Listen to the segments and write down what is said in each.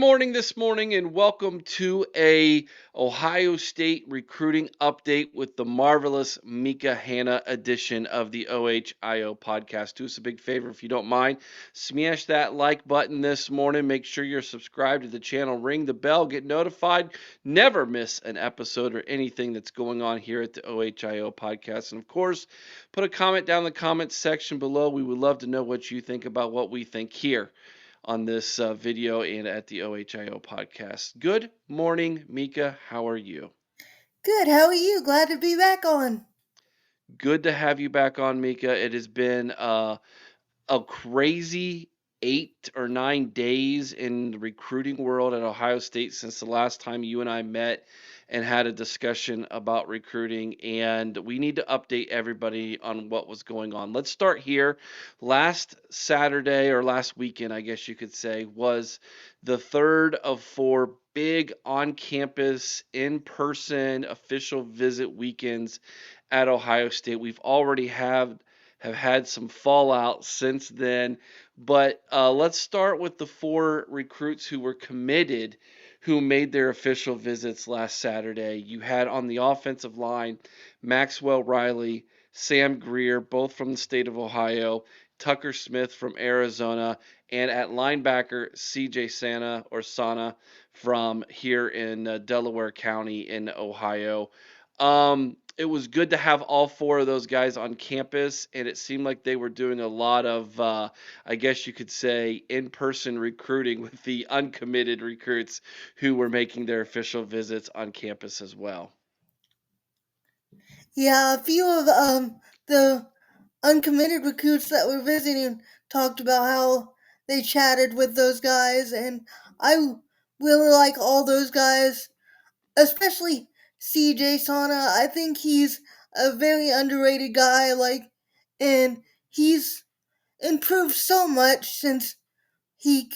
morning this morning and welcome to a Ohio State recruiting update with the Marvelous Mecah Hannah edition of the OHIO podcast. Do us a big favor if you don't mind. Smash that like button this morning. Make sure you're subscribed to the channel. Ring the bell. Get notified. Never miss an episode or anything that's going on here at the OHIO podcast. And of course, put a comment down in the comments section below. We would love to know what you think about what we think here on this video and at the OHIO podcast. Good morning, Mecah. How are you? Good, how are you? Glad to be back on. Good to have you back on, Mecah. It has been a crazy 8 or 9 days in the recruiting world at Ohio State since the last time you and I met and had a discussion about recruiting, and we need to update everybody on what was going on. Let's start here. Last Saturday, or last weekend, I guess you could say, was the third of four big on-campus, in-person official visit weekends at Ohio State. We've already have had some fallout since then. But let's start with the four recruits who were committed, who made their official visits last Saturday. You had on the offensive line Maxwell Riley, Sam Greer, both from the state of Ohio, Tucker Smith from Arizona, and at linebacker CJ Sana from here in Delaware County in Ohio. It was good to have all four of those guys on campus, and it seemed like they were doing a lot of, I guess you could say, in-person recruiting with the uncommitted recruits who were making their official visits on campus as well. Yeah, a few of the uncommitted recruits that were visiting talked about how they chatted with those guys, and I really like all those guys, especially CJ Sana. I think he's a very underrated guy, and he's improved so much since he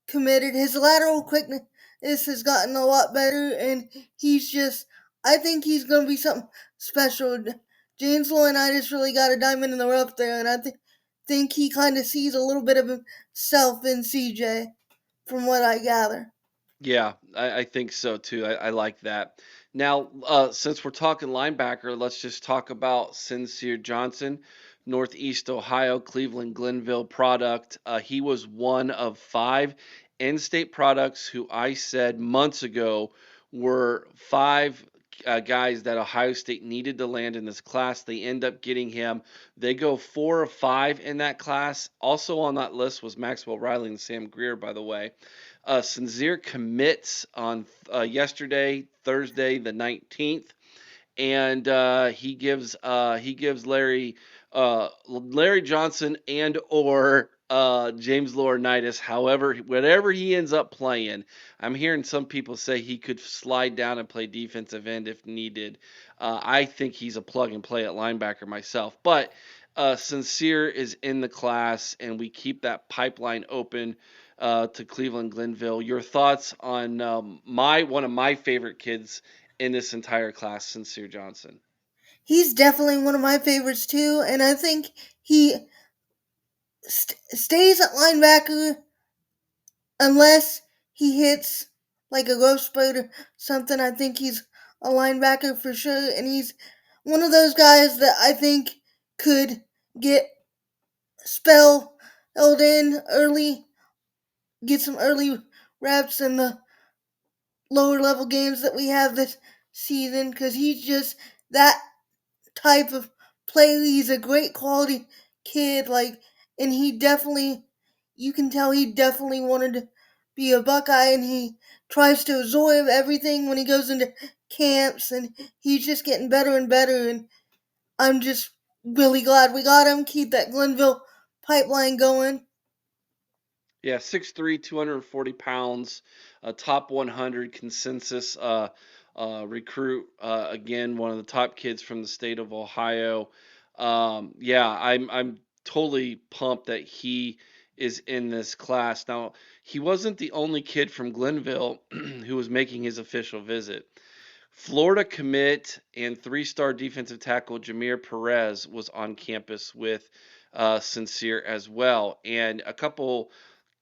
committed. His lateral quickness has gotten a lot better, and he's just. I think he's going to be something special. James Laurinaitis really got a diamond in the rough there, and think he kind of sees a little bit of himself in CJ, from what I gather. Yeah, I think so too. I like that. Now, since we're talking linebacker, let's just talk about Cincere Johnson, Northeast Ohio, Cleveland, Glenville product. He was one of five in-state products who I said months ago were five guys that Ohio State needed to land in this class. They end up getting him. They go 4 of 5 in that class. Also on that list was Maxwell Riley and Sam Greer, by the way. Cincere commits on yesterday, Thursday, the 19th, and he gives Larry Johnson and or James Laurinaitis, however, whatever he ends up playing. I'm hearing some people say he could slide down and play defensive end if needed. I think he's a plug and play at linebacker myself, but Cincere is in the class, and we keep that pipeline open to Cleveland Glenville. Your thoughts on my one of my favorite kids in this entire class, Cincere Johnson? He's definitely one of my favorites too, and I think he stays at linebacker unless he hits like a growth spurt or something. I think he's a linebacker for sure, and he's one of those guys that I think could get spelled in early, get some early reps in the lower level games that we have this season, because he's just that type of player. He's a great quality kid, and he definitely, you can tell he definitely wanted to be a Buckeye, and he tries to absorb everything when he goes into camps, and he's just getting better and better, and I'm just really glad we got him. Keep that Glenville pipeline going. Yeah, 6'3", 240 pounds, a top 100 consensus recruit. Again, one of the top kids from the state of Ohio. Yeah, I'm totally pumped that he is in this class. Now, he wasn't the only kid from Glenville who was making his official visit. Florida commit and three-star defensive tackle Jameer Perez was on campus with Cincere as well. And a couple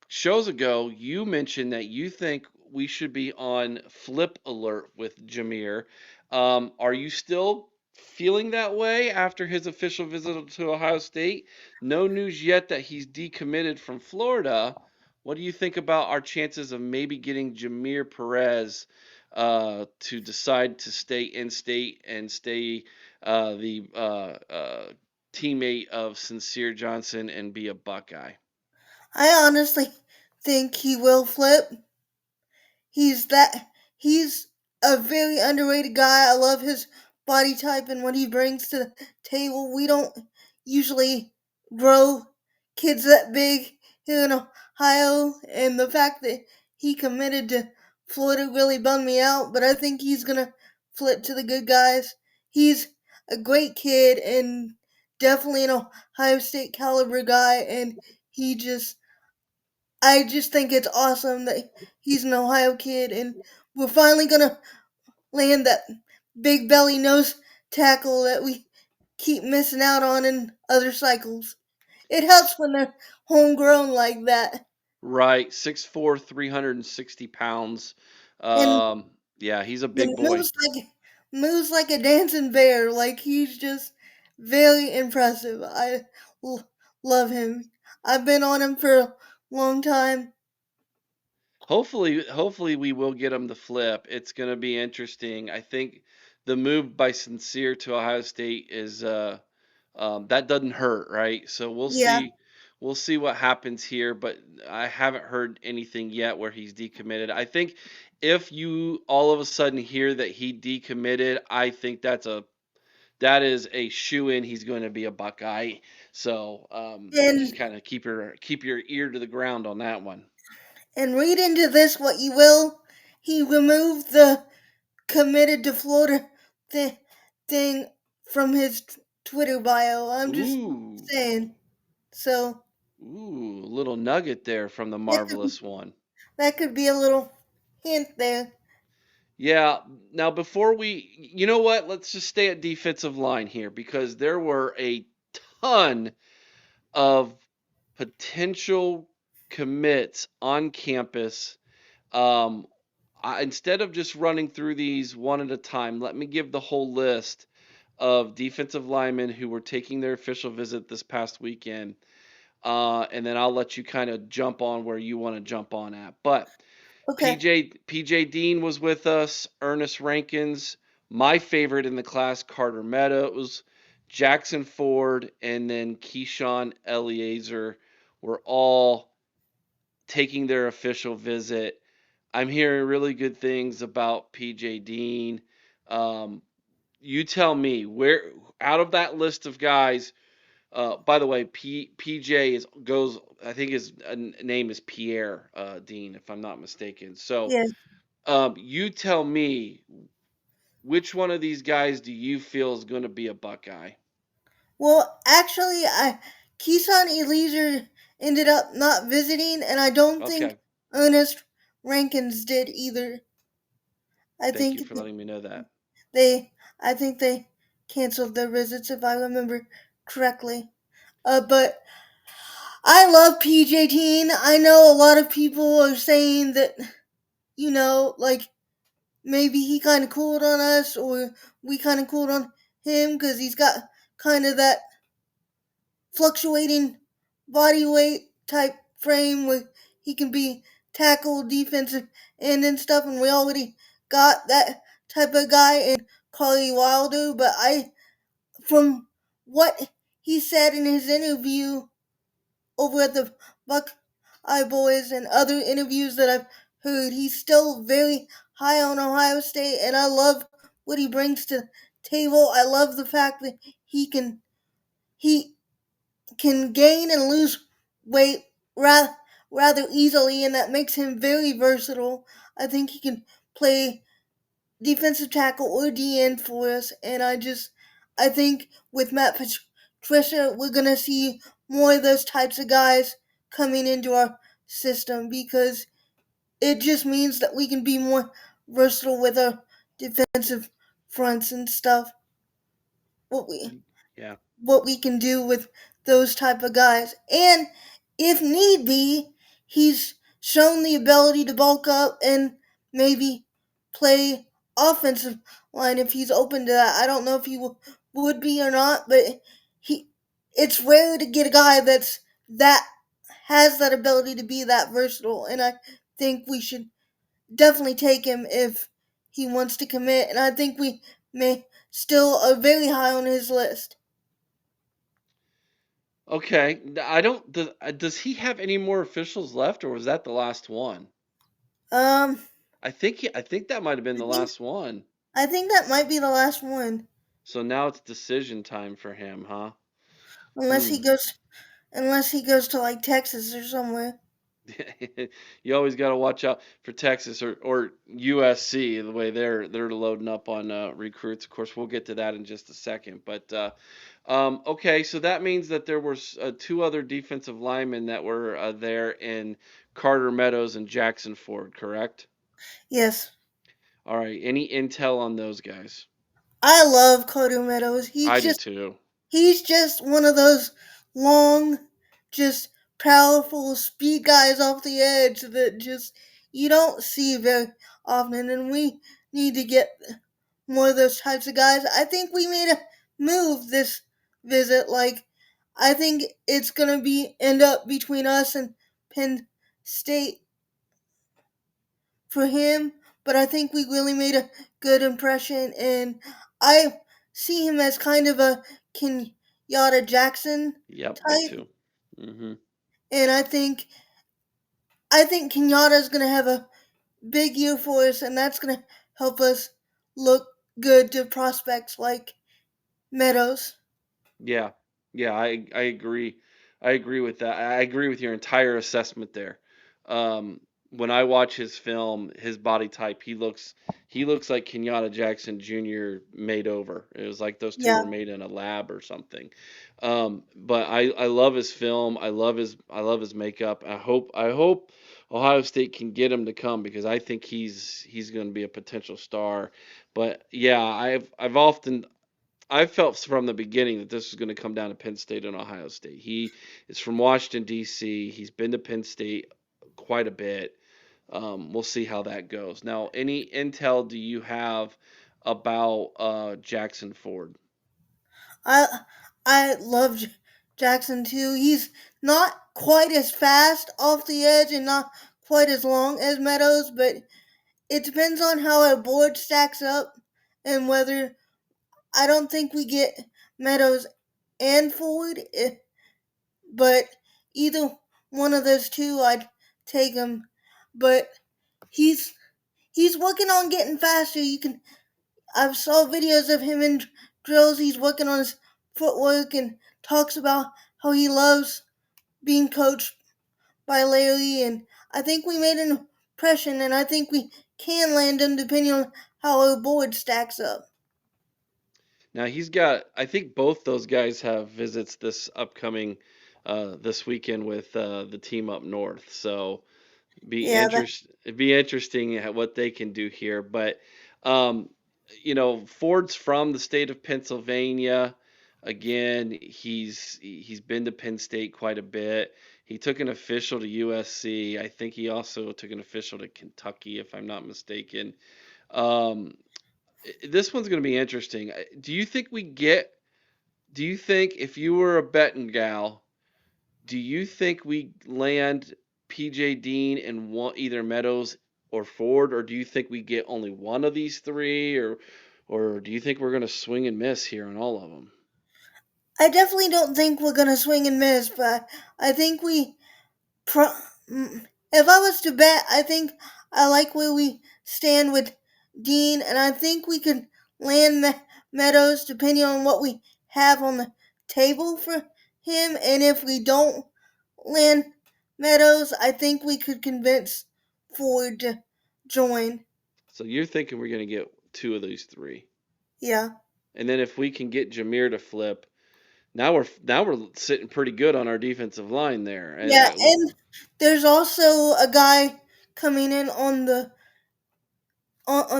shows ago, you mentioned that you think we should be on flip alert with Jameer. Are you still feeling that way after his official visit to Ohio State? No news yet that he's decommitted from Florida. What do you think about our chances of maybe getting Jameer Perez to decide to stay in state and stay the teammate of Sincere Johnson and be a Buckeye? I honestly think he will flip. He's a very underrated guy. I love his body type and what he brings to the table. We don't usually grow kids that big here in Ohio, and the fact that he committed to Florida really bummed me out, but I think he's gonna flip to the good guys. He's a great kid and definitely an Ohio State caliber guy, and he just I just think it's awesome that he's an Ohio kid, and we're finally gonna land that big belly nose tackle that we keep missing out on in other cycles. It helps when they're homegrown like that, Right, 6'4", 360 pounds. and Yeah, he's a then big boy. moves like a dancing bear. Like he's just very impressive. L- love him. I've been on him for a long time. Hopefully we will get him to flip. It's going to be interesting. I think the move by Sincere to Ohio State is that doesn't hurt, right? So we'll Yeah, see. We'll see what happens here, but I haven't heard anything yet where he's decommitted. I think if you all of a sudden hear that he decommitted, I think that is a shoe in. He's going to be a Buckeye. So just and kind of keep your ear to the ground on that one. And read into this what you will. He removed the committed to Florida th- thing from his Twitter bio. I'm just Ooh, saying. So ooh, a little nugget there from the that could marvelous one. that could be a little hint there. Yeah. Now before you know what? Let's just stay at defensive line here because there were a ton of potential commits on campus. Um, instead of just running through these one at a time, let me give the whole list of defensive linemen who were taking their official visit this past weekend. And then I'll let you kind of jump on where you want to jump on at. But Okay. PJ Dean was with us, Ernest Rankins, my favorite in the class, Carter Meadows, Jackson Ford, and then Keyshawn Eliezer were all taking their official visit. I'm hearing really good things about PJ Dean. Um, you tell me where out of that list of guys. By the way, PJ is goes. I think his name is Pierre Dean, if I'm not mistaken. So Yes. you tell me which one of these guys do you feel is going to be a Buckeye? Well, actually, I Keeson Eliezer ended up not visiting, and I don't think Okay, Ernest Rankins did either. I thank you think for letting me know that. they I think they canceled their visits if I remember correctly. But I love PJ Teen. I know a lot of people are saying that, like maybe he kind of cooled on us or we kind of cooled on him because he's got kind of that fluctuating body weight type frame where he can be tackle, defensive end and stuff. And we already got that type of guy in Carly Wilder. But from what he said in his interview over at the Buckeye Boys and other interviews that I've heard, he's still very high on Ohio State, and I love what he brings to the table. I love the fact that he can gain and lose weight rather easily, and that makes him very versatile. I think he can play defensive tackle or DN for us, and I think with Matt Patricia, we're gonna see more of those types of guys coming into our system because it just means that we can be more versatile with our defensive fronts and stuff. What we Yeah. what we can do with those type of guys, and if need be, he's shown the ability to bulk up and maybe play offensive line if he's open to that. I don't know if he would be or not, but he it's rare to get a guy that has that ability to be that versatile, and I think we should definitely take him if he wants to commit, and I think we may still are very high on his list. Okay, I don't. Does he have any more officials left, or was that the last one? Um, I think that might have been I the think last one. I think that might be the last one, So now it's decision time for him, huh? unless he Hmm. goes unless he goes to like Texas or somewhere. You always got to watch out for Texas or USC the way they're loading up on recruits. Of course, we'll get to that in just a second. But okay, so that means that there were two other defensive linemen that were there in Carter Meadows and Jackson Ford, correct? Yes, All right. Any intel on those guys? I love Carter Meadows. I do too. He's just one of those long, just powerful speed guys off the edge that just you don't see very often, and we need to get more of those types of guys. I think we made a move this visit. Like, I think it's gonna be end up between us and Penn State for him, but I think we really made a good impression, and I see him as kind of a Kenyatta Jackson Yep, me type, too. Hmm. and I think Kenyatta's gonna have a big year for us, and that's gonna help us look good to prospects like Meadows. Yeah, yeah, I agree. I agree with that. I agree with your entire assessment there. When I watch his film, his body type, he looks like Kenyatta Jackson Jr. made over. It was like those two Yeah, were made in a lab or something. But I love his film. I love his makeup. I hope Ohio State can get him to come because I think he's going to be a potential star. But yeah, I've often I felt from the beginning that this was going to come down to Penn State and Ohio State. He is from Washington, D.C. He's been to Penn State quite a bit. We'll see how that goes. Now, any intel do you have about Jackson Ford? I I love Jackson too. He's not quite as fast off the edge and not quite as long as Meadows, but it depends on how our board stacks up and whether I don't think we get Meadows and Ford, but either one of those two, I'd take him. But he's he's working on getting faster. I've saw videos of him in drills. He's working on his footwork and talks about how he loves being coached by Larry. And I think we made an impression, and I think we can land him depending on how our board stacks up. Now he's got. I think both those guys have visits this upcoming this weekend with the team up north. So Yeah, it'd be interesting what they can do here. But um, Ford's from the state of Pennsylvania. Again, he's been to Penn State quite a bit. He took an official to USC. I think he also took an official to Kentucky, if I'm not mistaken. Um, this one's going to be interesting. Do you think we get? Do you think if you were a betting gal, do you think we land PJ Dean and either Meadows or Ford, or do you think we get only one of these three, or do you think we're gonna swing and miss here on all of them? I definitely don't think we're gonna swing and miss, but I think we. Pro- if I was to bet, I think I like where we stand with Dean, and I think we could land Meadows depending on what we have on the table for him. And if we don't land Meadows, I think we could convince Ford to join. So you're thinking we're gonna get two of these three, Yeah, and then if we can get Jameer to flip, now we're sitting pretty good on our defensive line there. yeah, and there's also a guy coming in on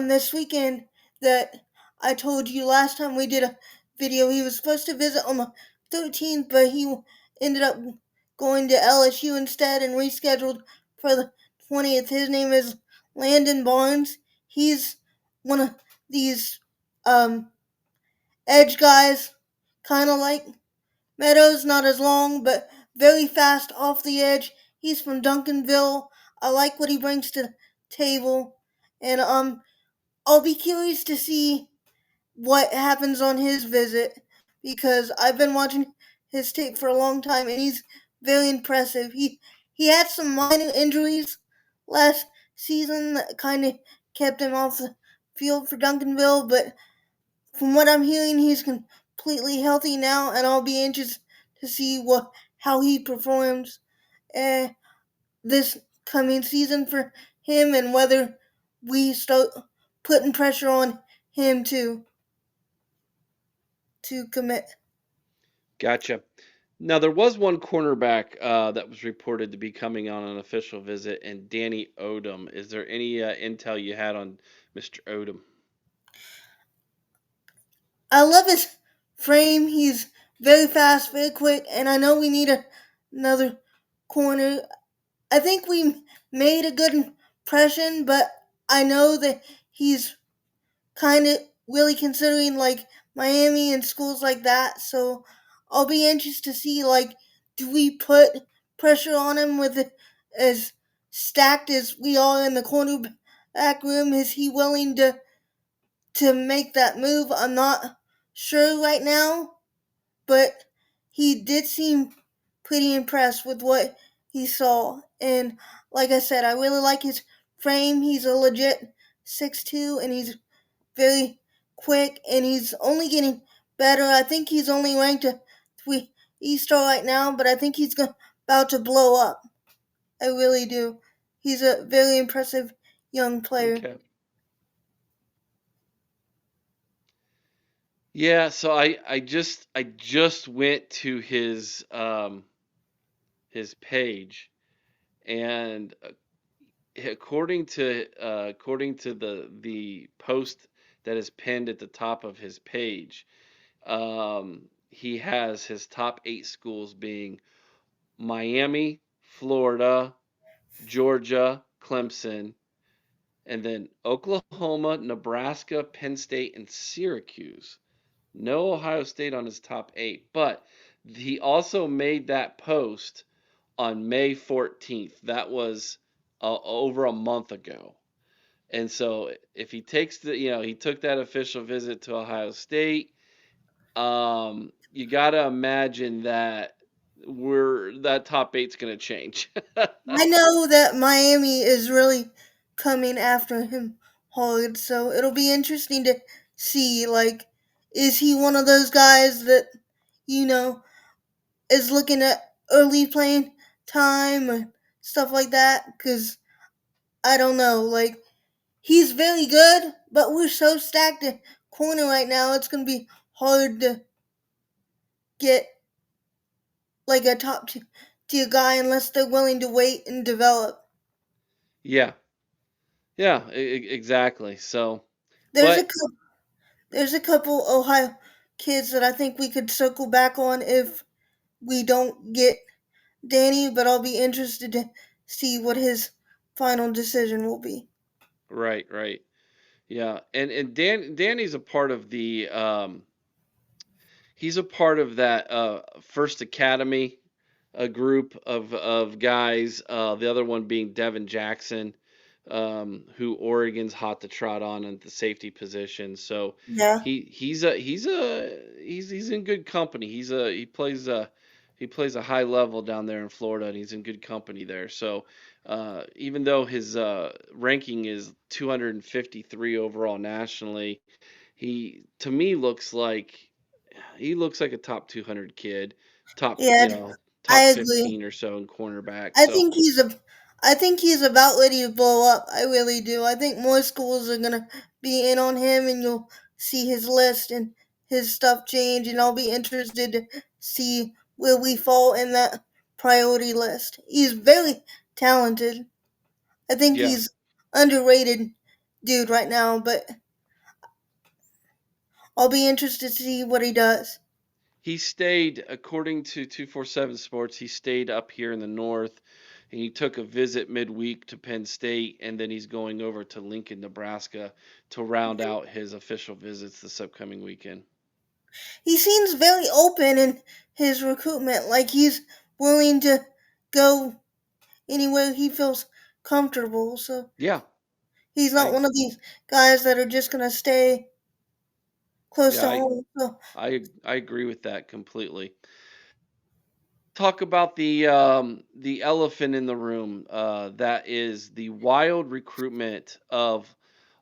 this weekend that I told you last time we did a video. He was supposed to visit on the 13th, but he ended up going to LSU instead and rescheduled for the 20th. His name is Landon Barnes. He's one of these um, edge guys, kind of like Meadows, not as long, but very fast off the edge. He's from Duncanville. I like what he brings to the table, and I'll be curious to see what happens on his visit because I've been watching his tape for a long time, and he's very impressive. He had some minor injuries last season that kind of kept him off the field for Duncanville, but from what I'm hearing, he's completely healthy now, and I'll be anxious to see what how he performs uh, this coming season for him, and whether we start putting pressure on him to commit. Gotcha. Now there was one cornerback that was reported to be coming on an official visit, and Danny Odom. Is there any intel you had on Mr. Odom? I love his frame. He's very fast, very quick, and I know we need another corner. I think we made a good impression, but I know that he's kind of really considering like Miami and schools like that. So I'll be anxious to see like do we put pressure on him with it as stacked as we are in the cornerback room? Is he willing to make that move? I'm not sure right now, but he did seem pretty impressed with what he saw. And like I said, I really like his frame. He's a legit 6'2", and he's very quick, and he's only getting better. I think he's only ranked a 3 star right now, but I think he's about to blow up. I really do. He's a very impressive young player. Okay. Yeah, so I just went to his page, and according to the post that is pinned at the top of his page, he has his top 8 schools being Miami, Florida, Georgia, Clemson, and then Oklahoma, Nebraska, Penn State, and Syracuse. No Ohio State on his top 8, but he also made that post on May 14th. That was over a month ago. And so if he takes he took that official visit to Ohio State, you got to imagine that that top eight's going to change. I know that Miami is really coming after him hard, so it'll be interesting to see. Like, is he one of those guys that you know is looking at early playing time or stuff like that? Because I don't know. Like, he's very good, but we're so stacked at corner right now. It's gonna be hard to get like a tier guy unless they're willing to wait and develop. Yeah, yeah, exactly. So, There's a but couple, there's a couple Ohio kids that I think we could circle back on if we don't get Danny, but I'll be interested to see what his final decision will be. right, right. Yeah, and Danny's a part of the he's a part of that First Academy group of guys. The other one being Devin Jackson, who Oregon's hot to trot on at the safety position. So Yeah. he's in good company. He plays a high level down there in Florida, and he's in good company there. So even though his ranking is 253 overall nationally, he to me looks like a top 200 kid, top, Yeah, I top agree. 15 or so in cornerback. I So, think he's a I think he's about ready to blow up. I really do. I think more schools are gonna be in on him, and you'll see his list and his stuff change, and I'll be interested to see where we fall in that priority list. He's very talented. I think yeah, he's underrated dude right now, but I'll be interested to see what he does. he stayed, according to 247 Sports, he stayed up here in the north. and he took a visit midweek to Penn State, and then he's going over to Lincoln, Nebraska to round out his official visits this upcoming weekend. He seems very open in his recruitment, like he's willing to go anywhere he feels comfortable. So Yeah, he's not I one of these guys that are just gonna stay close yeah, to I home. So I agree with that completely. Talk about the elephant in the room. That is the wild recruitment of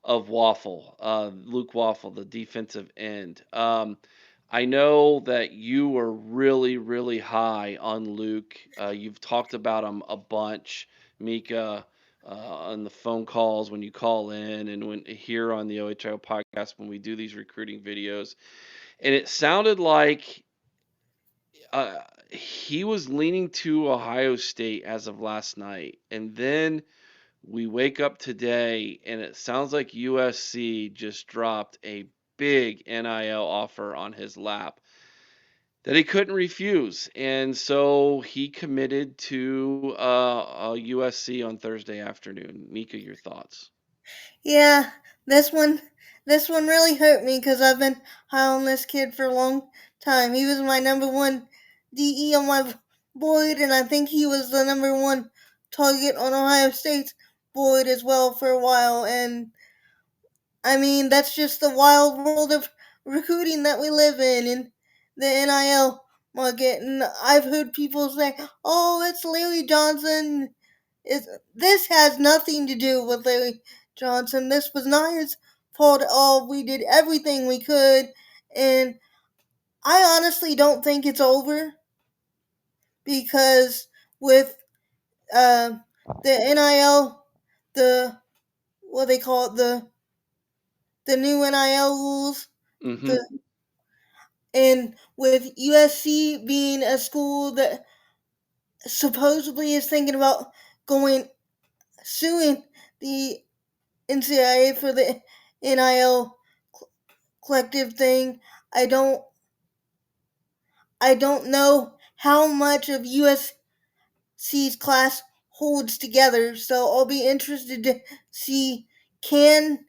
Waffle, Luke Wafle, the defensive end. I know that you were really high on Luke. You've talked about him a bunch, Mika, on the phone calls when you call in and when here on the OHIO podcast when we do these recruiting videos. And it sounded like uh, he was leaning to Ohio State as of last night. And then we wake up today and it sounds like USC just dropped a big NIL offer on his lap that he couldn't refuse. And so he committed to USC on Thursday afternoon. Mika, your thoughts? yeah, this one this one really hurt me because I've been high on this kid for a long time. He was my number one DE on my board, and I think he was the number one target on Ohio State's board as well for a while. And I mean, that's just the wild world of recruiting that we live in the NIL market. And I've heard people say, "Oh, it's Larry Johnson." This has nothing to do with Larry Johnson. This was not his fault at all. We did everything we could, and I honestly don't think it's over because with uh, the NIL, the what they call it, the new NIL rules, Mm-hmm. the and with USC being a school that supposedly is thinking about going suing the NCAA for the NIL collective thing, I don't I don't know how much of USC's class holds together. So I'll be interested to see can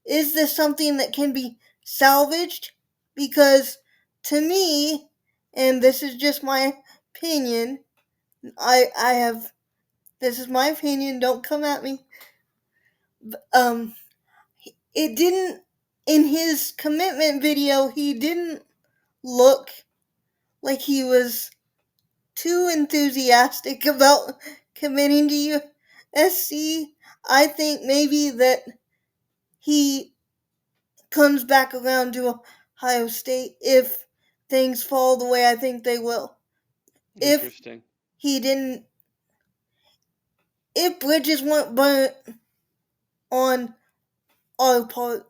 is this something that can be salvaged? Because to me, and this is just my opinion, I have this is my opinion, don't come at me. Um it didn't in his commitment video he didn't look like he was too enthusiastic about committing to USC. I think maybe that he comes back around to Ohio State if things fall the way I think they will. If Interesting. he didn't, if bridges weren't burnt on our part,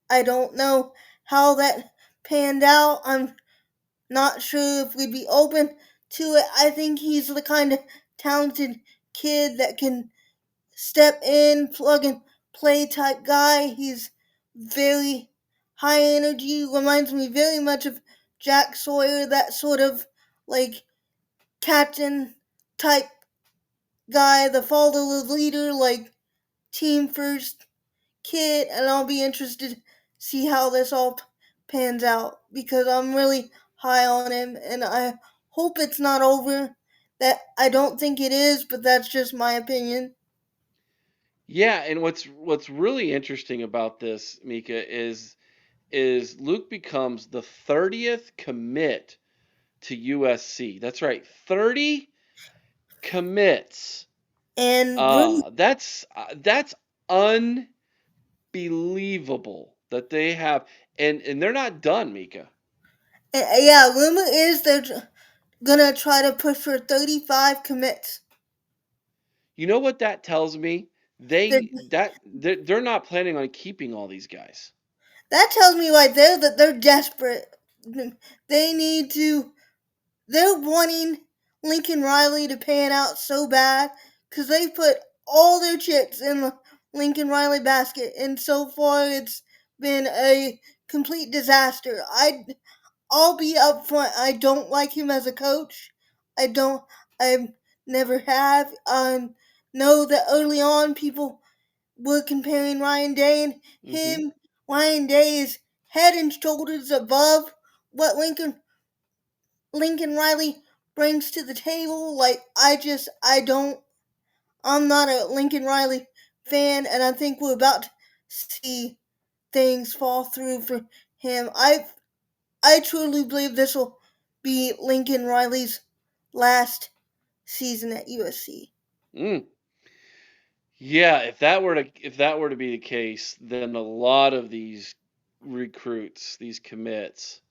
I don't know how that panned out. I'm not sure if we'd be open to it. I think he's the kind of talented kid that can step in, plug and play type guy. He's very high energy, reminds me very much of Jack Sawyer, that sort of like captain type guy, the fatherless leader, like team first kid, and I'll be interested to see how this all pans out because I'm really high on him and I hope it's not over. That I don't think it is, but that's just my opinion. Yeah, and what's really interesting about this, Mika, is Luke becomes the 30th commit to USC. That's right, 30 commits. And really, That's unbelievable that they have, and they're not done, Mika. yeah, rumor is they're gonna try to push for 35 commits. You know what that tells me? They're, They're not planning on keeping all these guys. that tells me right there that they're desperate. They need to. They're wanting Lincoln Riley to pan out so bad because they put all their chips in the Lincoln Riley basket, and so far it's been a complete disaster. I'll be upfront. I don't like him as a coach. I don't. never have. Know that early on people were comparing Ryan Day and Mm-hmm. him. Ryan Day is head and shoulders above what Lincoln Riley brings to the table. Like I'm not a Lincoln Riley fan, and I think we're about to see things fall through for him. I truly believe this will be Lincoln Riley's last season at USC. Mm. Yeah, if that were to be the case, then a lot of these recruits, these commits,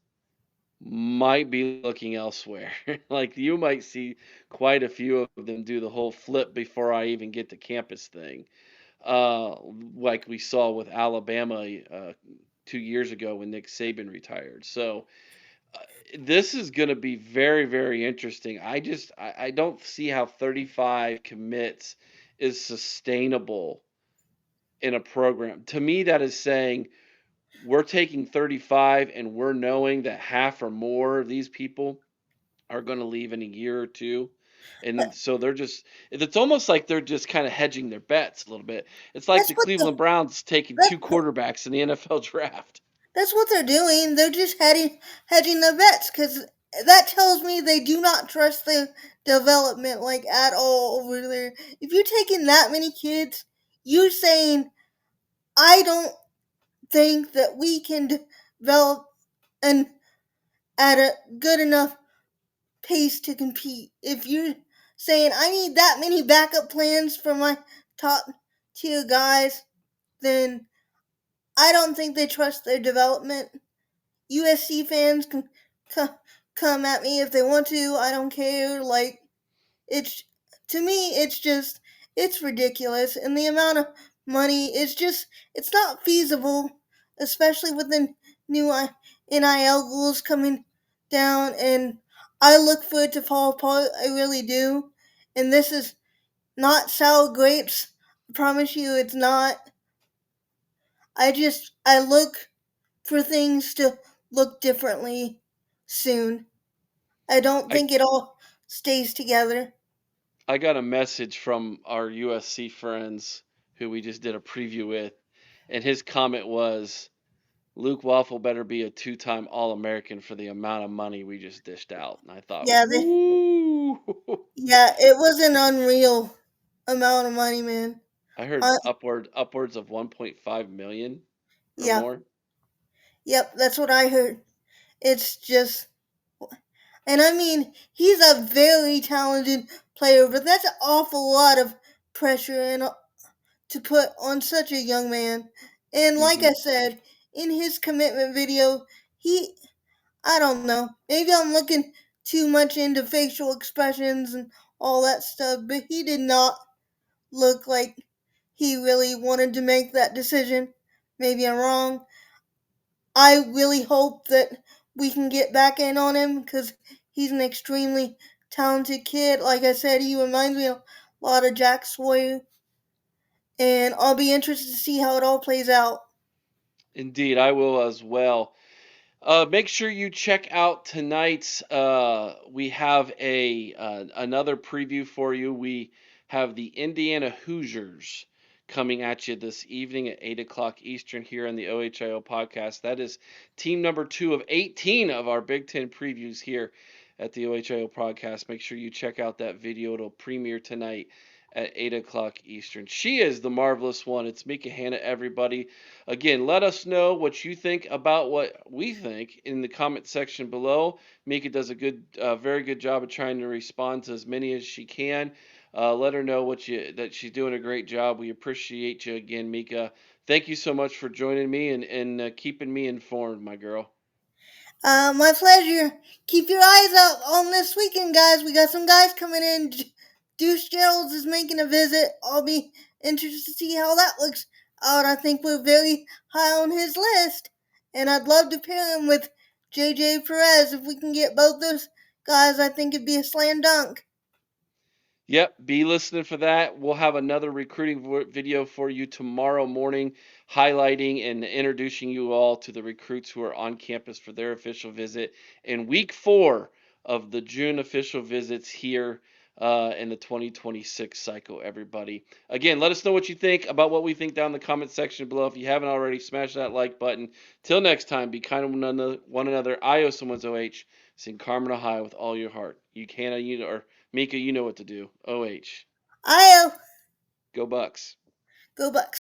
might be looking elsewhere. Like you might see quite a few of them do the whole flip before I even get to campus thing, uh, like we saw with Alabama 2 years ago when Nick Saban retired. So uh, this is going to be very, very interesting. I don't see how 35 commits is sustainable in a program. To me, that is saying we're taking 35 and we're knowing that half or more of these people are going to leave in a year or two. And But so it's almost like they're just kind of hedging their bets a little bit. It's like that's the what the Cleveland Browns taking that, two quarterbacks in the NFL draft. that's what they're doing. They're just hedging their bets because that tells me they do not trust the development like at all over there. If you're taking that many kids, you're saying I don't think that we can develop an at a good enough pace to compete. If you're saying I need that many backup plans for my top tier guys, then I don't think they trust their development. USC fans can come at me if they want to. I don't care. Like it's to me, it's ridiculous, and the amount of money it's not feasible, especially with the new NIL rules coming down. And I look for it to fall apart. I really do. And this is not sour grapes. I promise you, it's not. I look for things to look differently soon. I don't I think it all stays together. I got a message from our USC friends who we just did a preview with, and his comment was Luke Wafle better be a two-time All-American for the amount of money we just dished out. And I thought, Yeah, woo! yeah, it was an unreal amount of money, man. I heard Uh, upwards of 1.5 million or yeah, more. yep, that's what I heard. It's just, and I mean, he's a very talented player, but that's an awful lot of pressure to put on such a young man. And like Hmm. I said, in his commitment video, he, I don't know, maybe I'm looking too much into facial expressions and all that stuff, but he did not look like he really wanted to make that decision. Maybe I'm wrong. I really hope that we can get back in on him because he's an extremely talented kid. Like I said, he reminds me a lot of Jack Sawyer, and I'll be interested to see how it all plays out. Indeed, I will as well. Make sure you check out tonight's. We have a another preview for you. We have the Indiana Hoosiers coming at you this evening at 8 o'clock Eastern here on the OHIO podcast. That is team number 2 of 18 of our Big Ten previews here at the OHIO podcast. Make sure you check out that video. It'll premiere tonight at 8 o'clock Eastern. She is the marvelous one. It's Mecah Hannah, everybody. Again, let us know what you think about what we think in the comment section below. Mika does a very good job of trying to respond to as many as she can. Let her know that she's doing a great job. We appreciate you again, Mika. Thank you so much for joining me and keeping me informed, my girl. My pleasure. Keep your eyes out on this weekend, guys. We got some guys coming in. Deuce Gerald's is making a visit. I'll be interested to see how that looks out. I think we're very high on his list. And I'd love to pair him with JJ Perez. If we can get both those guys, I think it'd be a slam dunk. Yep, be listening for that. We'll have another recruiting video for you tomorrow morning, highlighting and introducing you all to the recruits who are on campus for their official visit in week 4 of the June official visits here in the 2026 cycle, everybody. Again, let us know what you think about what we think down in the comment section below. If you haven't already, smash that like button. Till next time, be kind to one another. I owe someone's OH. Sing Carmen Ohio with all your heart. You can, or Mika, you know what to do. OH. I'll Go Bucks. go Bucks.